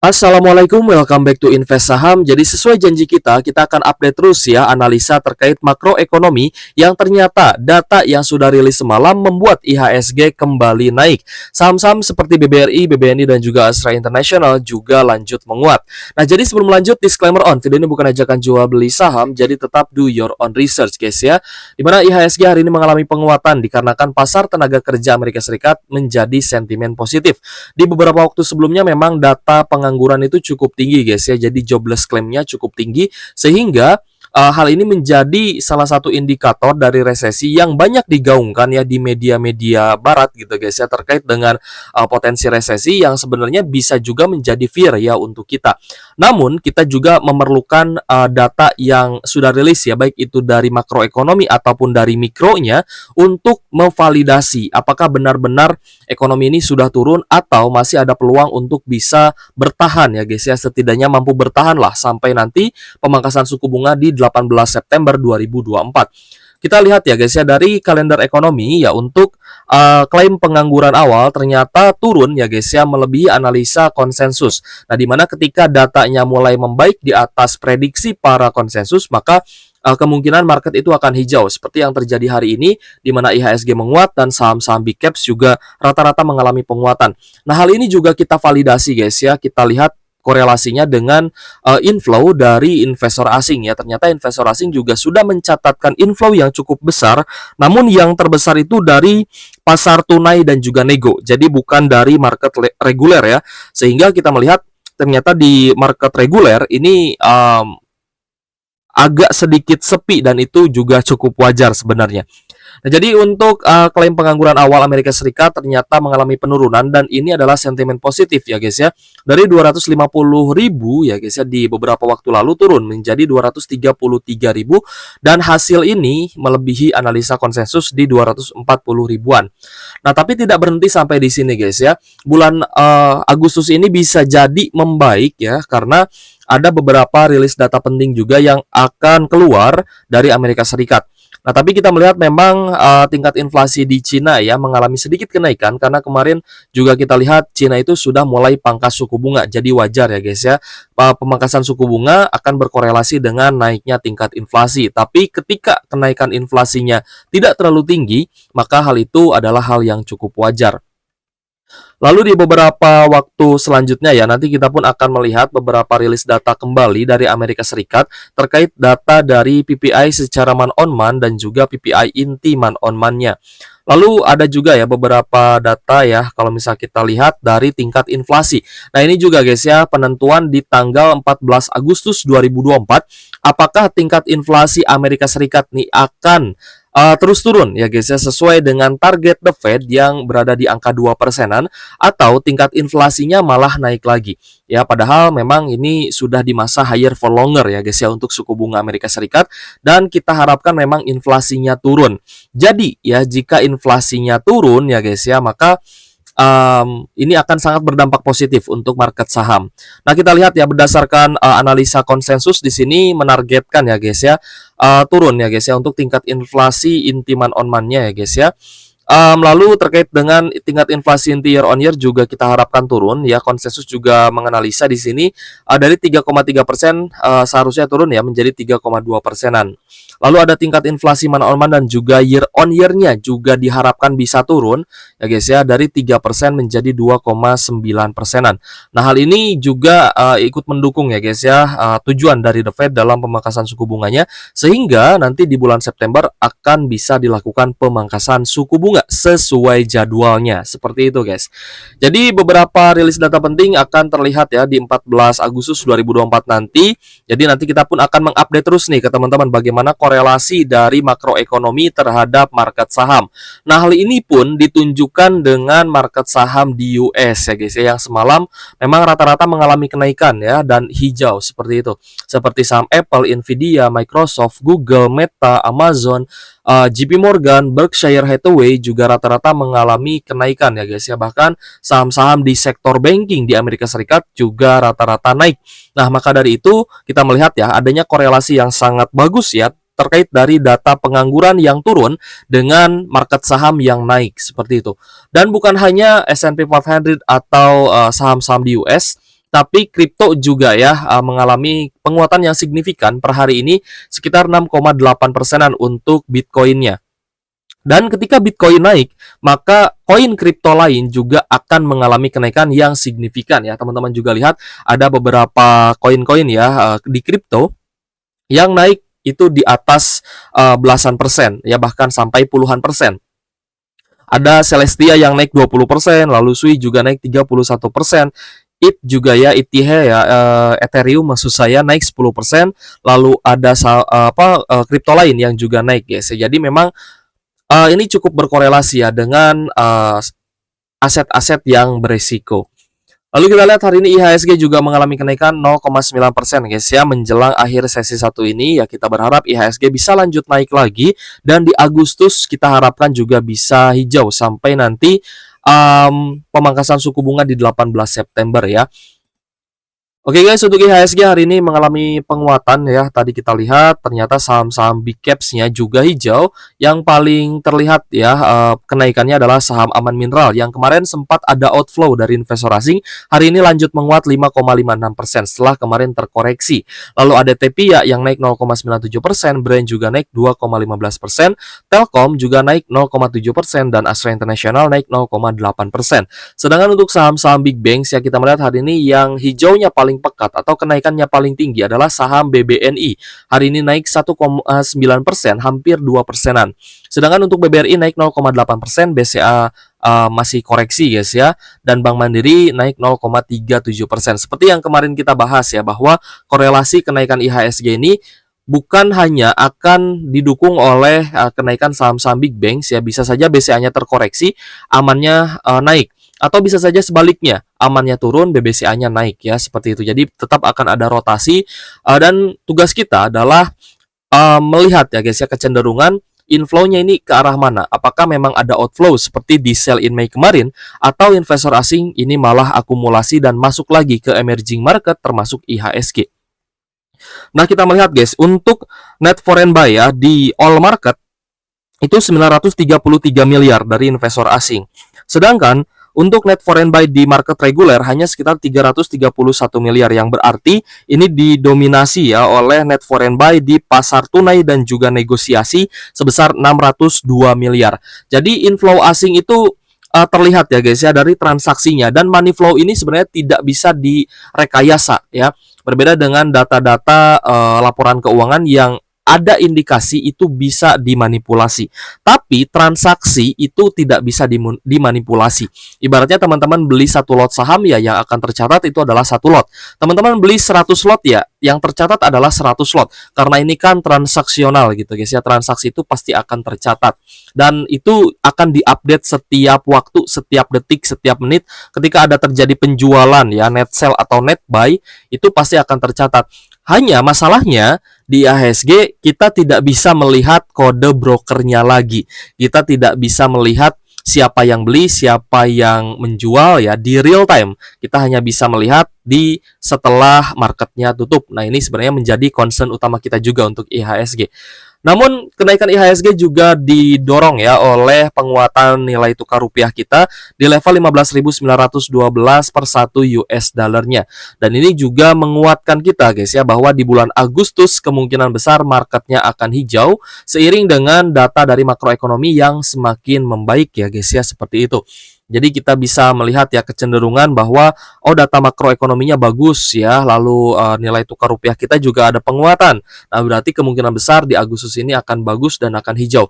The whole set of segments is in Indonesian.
Assalamualaikum, welcome back to Invest Saham. Jadi sesuai janji kita akan update terus ya analisa terkait makroekonomi yang ternyata data yang sudah rilis semalam membuat IHSG kembali naik. Saham-saham seperti BBRI, BBNI dan juga Astra International juga lanjut menguat. Nah, jadi sebelum lanjut, disclaimer on, video ini bukan ajakan jual beli saham, jadi tetap do your own research guys ya. Dimana IHSG hari ini mengalami penguatan dikarenakan pasar tenaga kerja Amerika Serikat menjadi sentimen positif. Di beberapa waktu sebelumnya memang data pengangguran itu cukup tinggi guys ya. Jadi jobless claim-nya cukup tinggi sehingga hal ini menjadi salah satu indikator dari resesi yang banyak digaungkan ya di media-media barat gitu guys ya terkait dengan potensi resesi yang sebenarnya bisa juga menjadi fear ya untuk kita. Namun kita juga memerlukan data yang sudah rilis ya baik itu dari makroekonomi ataupun dari mikronya untuk memvalidasi apakah benar-benar ekonomi ini sudah turun atau masih ada peluang untuk bisa bertahan ya guys ya, setidaknya mampu bertahan lah sampai nanti pemangkasan suku bunga di 18 September 2024. Kita lihat ya guys ya dari kalender ekonomi ya untuk klaim pengangguran awal ternyata turun ya guys ya melebihi analisa konsensus. Nah, dimana ketika datanya mulai membaik di atas prediksi para konsensus maka kemungkinan market itu akan hijau seperti yang terjadi hari ini di mana IHSG menguat dan saham-saham big caps juga rata-rata mengalami penguatan. Nah, hal ini juga kita validasi guys ya. Kita lihat korelasinya dengan inflow dari investor asing ya. Ternyata investor asing juga sudah mencatatkan inflow yang cukup besar, namun yang terbesar itu dari pasar tunai dan juga nego. Jadi bukan dari market reguler ya. Sehingga kita melihat ternyata di market reguler ini agak sedikit sepi dan itu juga cukup wajar sebenarnya. Nah, jadi untuk klaim pengangguran awal Amerika Serikat ternyata mengalami penurunan dan ini adalah sentimen positif ya guys ya. Dari 250.000 ya guys ya di beberapa waktu lalu turun menjadi 233.000 dan hasil ini melebihi analisa konsensus di 240 ribuan. Nah, tapi tidak berhenti sampai di sini guys ya. Bulan Agustus ini bisa jadi membaik ya karena ada beberapa rilis data penting juga yang akan keluar dari Amerika Serikat. Nah, tapi kita melihat memang tingkat inflasi di Cina ya mengalami sedikit kenaikan karena kemarin juga kita lihat Cina itu sudah mulai pangkas suku bunga. Jadi wajar ya guys ya. Pemangkasan suku bunga akan berkorelasi dengan naiknya tingkat inflasi. Tapi ketika kenaikan inflasinya tidak terlalu tinggi, maka hal itu adalah hal yang cukup wajar. Lalu di beberapa waktu selanjutnya ya, nanti kita pun akan melihat beberapa rilis data kembali dari Amerika Serikat terkait data dari PPI secara month-on-month dan juga PPI inti month-on-month-nya. Lalu ada juga ya beberapa data ya, kalau misalnya kita lihat dari tingkat inflasi. Nah, ini juga guys ya, penentuan di tanggal 14 Agustus 2024, apakah tingkat inflasi Amerika Serikat nih akan terus turun ya guys ya sesuai dengan target The Fed yang berada di angka 2%-an atau tingkat inflasinya malah naik lagi. Ya, padahal memang ini sudah di masa higher for longer ya guys ya untuk suku bunga Amerika Serikat dan kita harapkan memang inflasinya turun. Jadi ya jika inflasinya turun ya guys ya maka ini akan sangat berdampak positif untuk market saham. Nah, kita lihat ya berdasarkan analisa konsensus di sini menargetkan ya guys ya turun ya guys ya untuk tingkat inflasi inti month-on-month-nya ya guys ya. Lalu terkait dengan tingkat inflasi inti year on year juga kita harapkan turun ya. Konsensus juga menganalisa di sini dari 3,3% seharusnya turun ya menjadi 3,2%-an. Lalu ada tingkat inflasi month on month dan juga year on year-nya juga diharapkan bisa turun ya guys ya dari 3% menjadi 2,9%-an. Nah, hal ini juga ikut mendukung ya guys ya tujuan dari The Fed dalam pemangkasan suku bunganya sehingga nanti di bulan September akan bisa dilakukan pemangkasan suku bunga sesuai jadwalnya. Seperti itu guys. Jadi beberapa rilis data penting akan terlihat ya di 14 Agustus 2024 nanti. Jadi nanti kita pun akan mengupdate terus nih ke teman-teman bagaimana korelasi dari makroekonomi terhadap market saham. Nah, hal ini pun ditunjukkan dengan market saham di US ya guys ya yang semalam memang rata-rata mengalami kenaikan ya dan hijau seperti itu. Seperti saham Apple, Nvidia, Microsoft, Google, Meta, Amazon, JP Morgan, Berkshire Hathaway juga rata-rata mengalami kenaikan ya guys ya. Bahkan saham-saham di sektor banking di Amerika Serikat juga rata-rata naik. Nah, maka dari itu kita melihat ya adanya korelasi yang sangat bagus ya terkait dari data pengangguran yang turun dengan market saham yang naik seperti itu. Dan bukan hanya S&P 500 atau saham-saham di US, tapi kripto juga ya mengalami penguatan yang signifikan per hari ini sekitar 6,8 persenan untuk Bitcoin-nya. Dan ketika Bitcoin naik, maka koin kripto lain juga akan mengalami kenaikan yang signifikan ya. Teman-teman juga lihat ada beberapa koin-koin ya di kripto yang naik itu di atas belasan persen ya, bahkan sampai puluhan persen. Ada Celestia yang naik 20%, lalu Sui juga naik 31%. ETH juga ya, ETH ya, Ethereum maksud saya naik 10%, lalu ada kripto lain yang juga naik guys. Jadi memang ini cukup berkorelasi ya dengan aset-aset yang beresiko. Lalu kita lihat hari ini IHSG juga mengalami kenaikan 0,9% guys ya, menjelang akhir sesi 1 ini ya, kita berharap IHSG bisa lanjut naik lagi dan di Agustus kita harapkan juga bisa hijau sampai nanti pemangkasan suku bunga di 18 September ya. Oke guys, untuk IHSG hari ini mengalami penguatan ya. Tadi kita lihat ternyata saham-saham big caps-nya juga hijau. Yang paling terlihat ya kenaikannya adalah saham Aman Mineral yang kemarin sempat ada outflow dari investor asing. Hari ini lanjut menguat 5,56% setelah kemarin terkoreksi. Lalu ada Tepia yang naik 0,97%, Brand juga naik 2,15%, Telkom juga naik 0,7% dan Astra International naik 0,8%. Sedangkan untuk saham-saham big banks ya, kita melihat hari ini yang hijaunya paling pekat atau kenaikannya paling tinggi adalah saham BBNI. Hari ini naik 1,9%, hampir 2%-an. Sedangkan untuk BBRI naik 0,8%, BCA masih koreksi guys ya, dan Bank Mandiri naik 0,37%. Seperti yang kemarin kita bahas ya, bahwa korelasi kenaikan IHSG ini bukan hanya akan didukung oleh kenaikan saham-saham big banks ya, bisa saja BCA-nya terkoreksi, amannya naik. Atau bisa saja sebaliknya, amannya turun, BBCA-nya naik ya, seperti itu. Jadi tetap akan ada rotasi dan tugas kita adalah melihat ya guys ya kecenderungan inflow-nya ini ke arah mana. Apakah memang ada outflow seperti di sell in May kemarin, atau investor asing ini malah akumulasi dan masuk lagi ke emerging market termasuk IHSG. Nah, kita melihat guys, untuk net foreign buy ya di all market itu 933 miliar dari investor asing. Sedangkan untuk net foreign buy di market reguler hanya sekitar 331 miliar, yang berarti ini didominasi ya oleh net foreign buy di pasar tunai dan juga negosiasi sebesar 602 miliar. Jadi inflow asing itu terlihat ya guys ya dari transaksinya, dan money flow ini sebenarnya tidak bisa direkayasa ya. Berbeda dengan data-data laporan keuangan yang ada indikasi itu bisa dimanipulasi. Tapi transaksi itu tidak bisa dimanipulasi. Ibaratnya teman-teman beli satu lot saham ya, yang akan tercatat itu adalah satu lot. Teman-teman beli 100 lot ya, yang tercatat adalah 100 lot. Karena ini kan transaksional gitu guys ya, transaksi itu pasti akan tercatat. Dan itu akan diupdate setiap waktu, setiap detik, setiap menit. Ketika ada terjadi penjualan ya, net sell atau net buy, itu pasti akan tercatat. Hanya masalahnya di IHSG kita tidak bisa melihat kode brokernya lagi. Kita tidak bisa melihat siapa yang beli, siapa yang menjual ya di real time. Kita hanya bisa melihat di setelah marketnya tutup. Nah, ini sebenarnya menjadi concern utama kita juga untuk IHSG. Namun kenaikan IHSG juga didorong ya oleh penguatan nilai tukar rupiah kita di level 15.912 per 1 US dollarnya. Dan ini juga menguatkan kita guys ya, bahwa di bulan Agustus kemungkinan besar marketnya akan hijau seiring dengan data dari makroekonomi yang semakin membaik ya guys ya, seperti itu. Jadi kita bisa melihat ya kecenderungan bahwa data makroekonominya bagus ya, lalu nilai tukar rupiah kita juga ada penguatan. Nah, berarti kemungkinan besar di Agustus ini akan bagus dan akan hijau.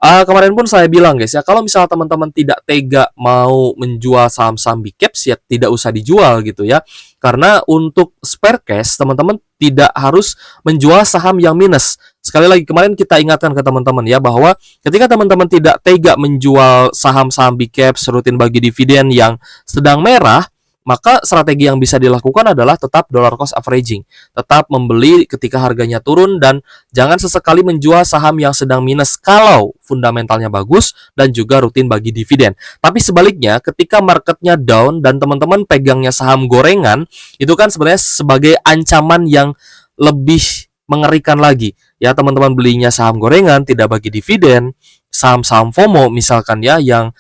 Kemarin pun saya bilang guys ya, kalau misalnya teman-teman tidak tega mau menjual saham-saham big caps ya tidak usah dijual gitu ya. Karena untuk spare cash teman-teman tidak harus menjual saham yang minus. Sekali lagi kemarin kita ingatkan ke teman-teman ya, bahwa ketika teman-teman tidak tega menjual saham-saham big caps rutin bagi dividen yang sedang merah, maka strategi yang bisa dilakukan adalah tetap dollar cost averaging. Tetap membeli ketika harganya turun dan jangan sesekali menjual saham yang sedang minus kalau fundamentalnya bagus dan juga rutin bagi dividen. Tapi sebaliknya ketika marketnya down dan teman-teman pegangnya saham gorengan, itu kan sebenarnya sebagai ancaman yang lebih mengerikan lagi. Ya, teman-teman belinya saham gorengan, tidak bagi dividen, saham-saham FOMO misalkan ya, yang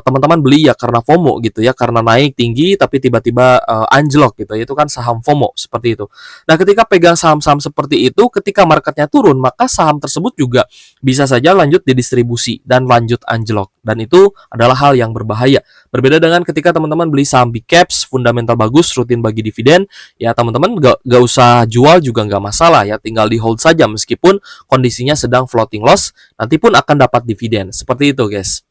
teman-teman beli ya karena FOMO gitu ya, karena naik tinggi tapi tiba-tiba anjlok gitu. Itu kan saham FOMO seperti itu. Nah, ketika pegang saham-saham seperti itu, ketika marketnya turun, maka saham tersebut juga bisa saja lanjut didistribusi dan lanjut anjlok. Dan itu adalah hal yang berbahaya. Berbeda dengan ketika teman-teman beli saham big caps, fundamental bagus, rutin bagi dividen, ya teman-teman gak usah jual juga nggak masalah ya, tinggal di hold saja meskipun kondisinya sedang floating loss, nanti pun akan dapat dividen. Seperti itu guys.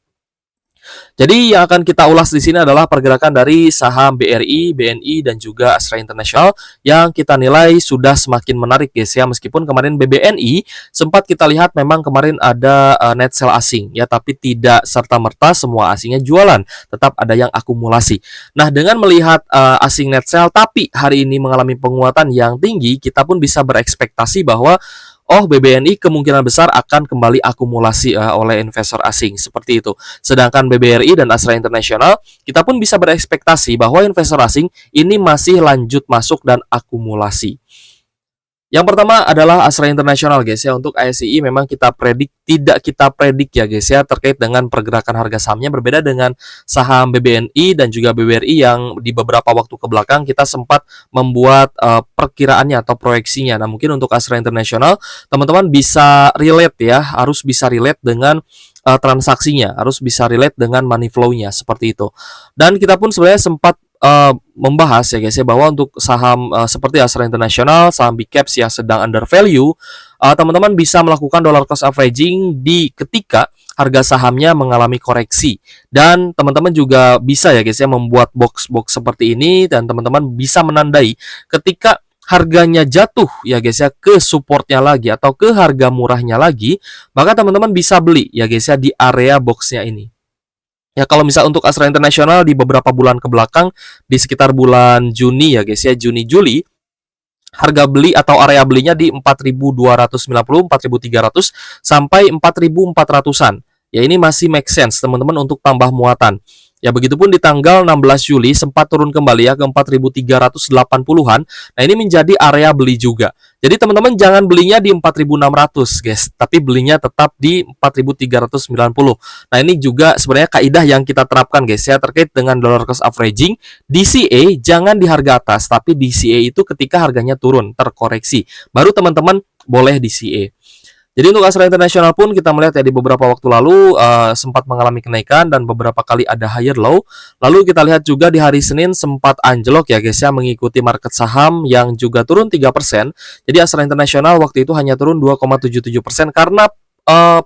Jadi yang akan kita ulas di sini adalah pergerakan dari saham BRI, BNI, dan juga Astra International yang kita nilai sudah semakin menarik guys ya. Meskipun kemarin BBNI sempat kita lihat memang kemarin ada net sell asing ya, tapi tidak serta-merta semua asingnya jualan, tetap ada yang akumulasi. Nah, dengan melihat asing net sell tapi hari ini mengalami penguatan yang tinggi, kita pun bisa berekspektasi bahwa BBNI kemungkinan besar akan kembali akumulasi oleh investor asing seperti itu. Sedangkan BBRI dan Astra International, kita pun bisa berekspektasi bahwa investor asing ini masih lanjut masuk dan akumulasi. Yang pertama adalah Astra International guys ya. Untuk ASI memang tidak kita predik ya guys ya, terkait dengan pergerakan harga sahamnya, berbeda dengan saham BBNI dan juga BBRI yang di beberapa waktu ke belakang kita sempat membuat perkiraannya atau proyeksinya. Nah, mungkin untuk Astra International teman-teman bisa relate ya, harus bisa relate dengan transaksinya, harus bisa relate dengan money flow-nya seperti itu. Dan kita pun sebenarnya sempat membahas ya guys ya, bahwa untuk saham seperti Astra International, saham big caps yang sedang under value, teman-teman bisa melakukan dollar cost averaging di ketika harga sahamnya mengalami koreksi, dan teman-teman juga bisa ya guys ya membuat box-box seperti ini, dan teman-teman bisa menandai ketika harganya jatuh ya guys ya ke supportnya lagi atau ke harga murahnya lagi, maka teman-teman bisa beli ya guys ya di area boxnya ini. Ya, kalau misal untuk Astra International di beberapa bulan ke belakang, di sekitar bulan Juni ya guys ya, Juni Juli, harga beli atau area belinya di 4.290, 4.300 sampai 4.400-an. Ya, ini masih make sense teman-teman untuk tambah muatan. Ya, begitupun di tanggal 16 Juli sempat turun kembali ya ke 4.380-an. Nah, ini menjadi area beli juga. Jadi teman-teman jangan belinya di 4.600 guys, tapi belinya tetap di 4.390. Nah, ini juga sebenarnya kaidah yang kita terapkan guys ya, terkait dengan dollar cost averaging. DCA jangan di harga atas, tapi DCA itu ketika harganya turun, terkoreksi, baru teman-teman boleh DCA. Jadi untuk Astra International pun kita melihat ya di beberapa waktu lalu sempat mengalami kenaikan dan beberapa kali ada higher low. Lalu kita lihat juga di hari Senin sempat anjlok ya guys ya, mengikuti market saham yang juga turun 3%. Jadi Astra International waktu itu hanya turun 2,77% karena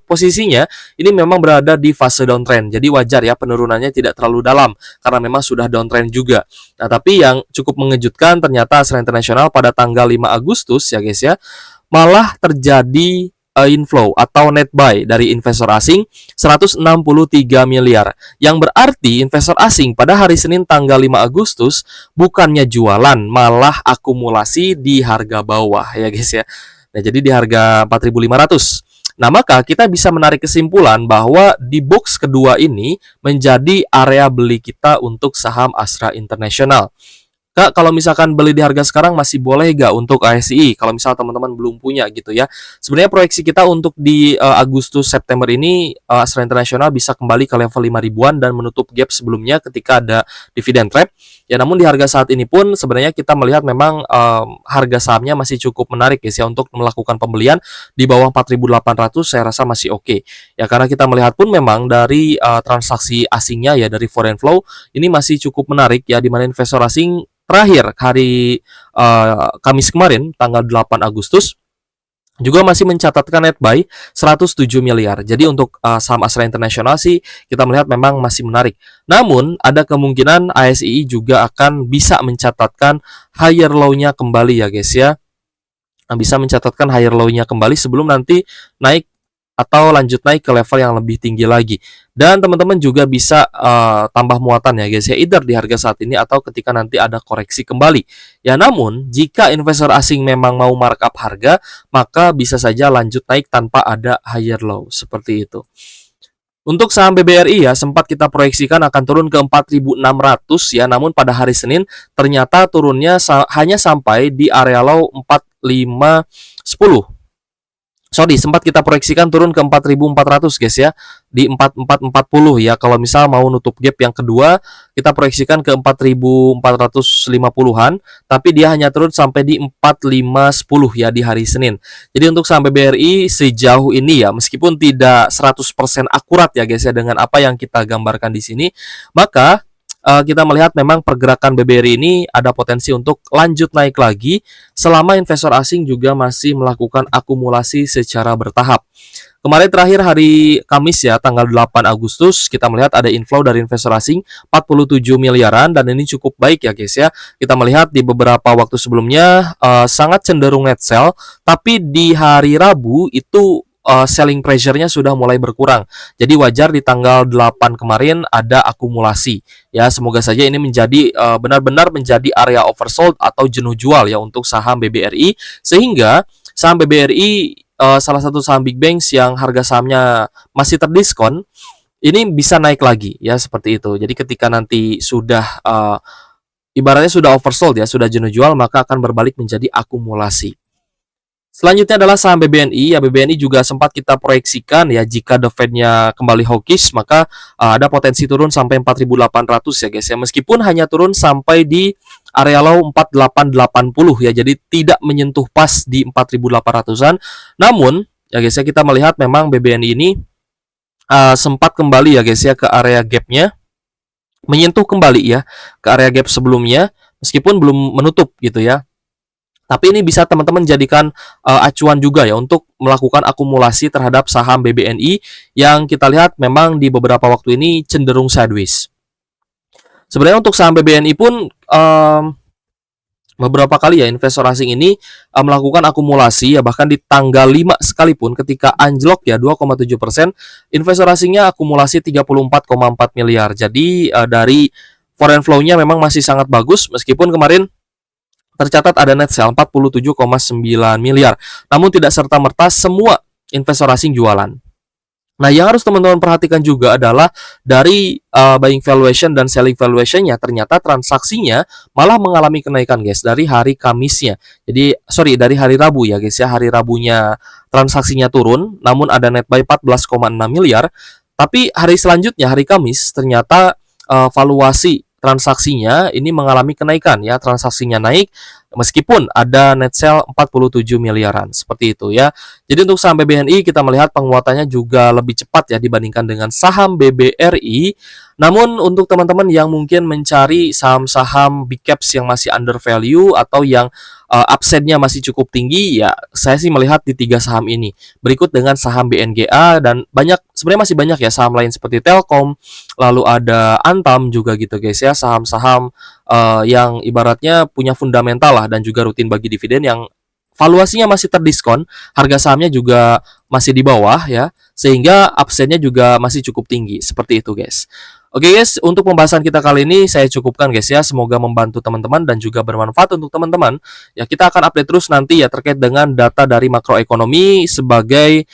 posisinya ini memang berada di fase downtrend. Jadi wajar ya penurunannya tidak terlalu dalam karena memang sudah downtrend juga. Nah, tapi yang cukup mengejutkan ternyata Astra International pada tanggal 5 Agustus ya guys ya, malah terjadi inflow atau net buy dari investor asing 163 miliar. Yang berarti investor asing pada hari Senin tanggal 5 Agustus bukannya jualan, malah akumulasi di harga bawah ya guys ya. Nah, jadi di harga 4.500. Nah, maka kita bisa menarik kesimpulan bahwa di box kedua ini menjadi area beli kita untuk saham Astra International. Kak, kalau misalkan beli di harga sekarang masih boleh nggak untuk ASI? Kalau misal teman-teman belum punya gitu ya. Sebenarnya proyeksi kita untuk di Agustus September ini Astra International bisa kembali ke level 5 ribuan dan menutup gap sebelumnya ketika ada dividend trap. Ya, namun di harga saat ini pun sebenarnya kita melihat memang harga sahamnya masih cukup menarik guys ya untuk melakukan pembelian di bawah 4.800, saya rasa masih oke. Ya, karena kita melihat pun memang dari transaksi asingnya ya, dari foreign flow ini masih cukup menarik ya, di mana investor asing terakhir hari Kamis kemarin tanggal 8 Agustus juga masih mencatatkan net buy 107 miliar. Jadi untuk saham Astra International sih kita melihat memang masih menarik. Namun ada kemungkinan ASI juga akan bisa mencatatkan higher low-nya kembali ya guys ya. Bisa mencatatkan higher low-nya kembali sebelum nanti naik atau lanjut naik ke level yang lebih tinggi lagi. Dan teman-teman juga bisa tambah muatan ya guys ya, either di harga saat ini atau ketika nanti ada koreksi kembali. Ya, namun jika investor asing memang mau markup harga, maka bisa saja lanjut naik tanpa ada higher low seperti itu. Untuk saham BBRI ya sempat kita proyeksikan akan turun ke 4.600 ya, namun pada hari Senin ternyata turunnya hanya sampai di area low 4.510. Sorry, sempat kita proyeksikan turun ke 4.400 guys ya, di 4440 ya. Kalau misal mau nutup gap yang kedua, kita proyeksikan ke 4.450-an, tapi dia hanya turun sampai di 4510 ya di hari Senin. Jadi untuk saham BBRI sejauh ini ya, meskipun tidak 100% akurat ya guys ya dengan apa yang kita gambarkan di sini, maka kita melihat memang pergerakan BBRI ini ada potensi untuk lanjut naik lagi selama investor asing juga masih melakukan akumulasi secara bertahap. Kemarin terakhir hari Kamis ya, tanggal 8 Agustus, kita melihat ada inflow dari investor asing 47 miliaran dan ini cukup baik ya guys ya. Kita melihat di beberapa waktu sebelumnya sangat cenderung net sell, tapi di hari Rabu itu selling pressure-nya sudah mulai berkurang. Jadi wajar di tanggal 8 kemarin ada akumulasi. Ya, semoga saja ini menjadi benar-benar menjadi area oversold atau jenuh jual ya untuk saham BBRI, sehingga saham BBRI salah satu saham big banks yang harga sahamnya masih terdiskon ini bisa naik lagi ya, seperti itu. Jadi ketika nanti sudah ibaratnya sudah oversold ya, sudah jenuh jual, maka akan berbalik menjadi akumulasi. Selanjutnya adalah saham BBNI. Ya, BBNI juga sempat kita proyeksikan ya, jika The Fed-nya kembali hawkish, maka ada potensi turun sampai 4.800 ya guys ya. Meskipun hanya turun sampai di area low 4880 ya. Jadi tidak menyentuh pas di 4.800-an. Namun ya guys ya, kita melihat memang BBNI ini sempat kembali ya guys ya ke area gap-nya, menyentuh kembali ya ke area gap sebelumnya meskipun belum menutup gitu ya. Tapi ini bisa teman-teman jadikan acuan juga ya untuk melakukan akumulasi terhadap saham BBNI yang kita lihat memang di beberapa waktu ini cenderung sideways. Sebenarnya untuk saham BBNI pun beberapa kali ya investor asing ini melakukan akumulasi ya, bahkan di tanggal 5 sekalipun ketika anjlok ya 2,7%, investor asingnya akumulasi 34,4 miliar. Jadi dari foreign flow-nya memang masih sangat bagus meskipun kemarin tercatat ada net sell 47,9 miliar. Namun tidak serta-merta semua investor asing jualan. Nah, yang harus teman-teman perhatikan juga adalah dari buying valuation dan selling valuation-nya, ternyata transaksinya malah mengalami kenaikan guys dari hari Kamisnya. Jadi, dari hari Rabu ya guys ya. Hari Rabunya transaksinya turun, namun ada net buy 14,6 miliar. Tapi hari selanjutnya, hari Kamis, ternyata valuasi transaksinya ini mengalami kenaikan ya, transaksinya naik meskipun ada net sell 47 miliaran seperti itu ya. Jadi untuk saham BBNI kita melihat penguatannya juga lebih cepat ya dibandingkan dengan saham BBRI. Namun untuk teman-teman yang mungkin mencari saham-saham big caps yang masih under value atau yang upside-nya masih cukup tinggi ya, saya sih melihat di 3 saham ini. Berikut dengan saham BNGA dan sebenarnya masih banyak ya saham lain seperti Telkom, lalu ada Antam juga gitu guys ya, saham-saham yang ibaratnya punya fundamental lah dan juga rutin bagi dividen yang valuasinya masih terdiskon, harga sahamnya juga masih di bawah ya, sehingga upside-nya juga masih cukup tinggi. Seperti itu guys. Oke guys, untuk pembahasan kita kali ini saya cukupkan guys ya. Semoga membantu teman-teman dan juga bermanfaat untuk teman-teman. Ya, kita akan update terus nanti ya terkait dengan data dari makroekonomi sebagai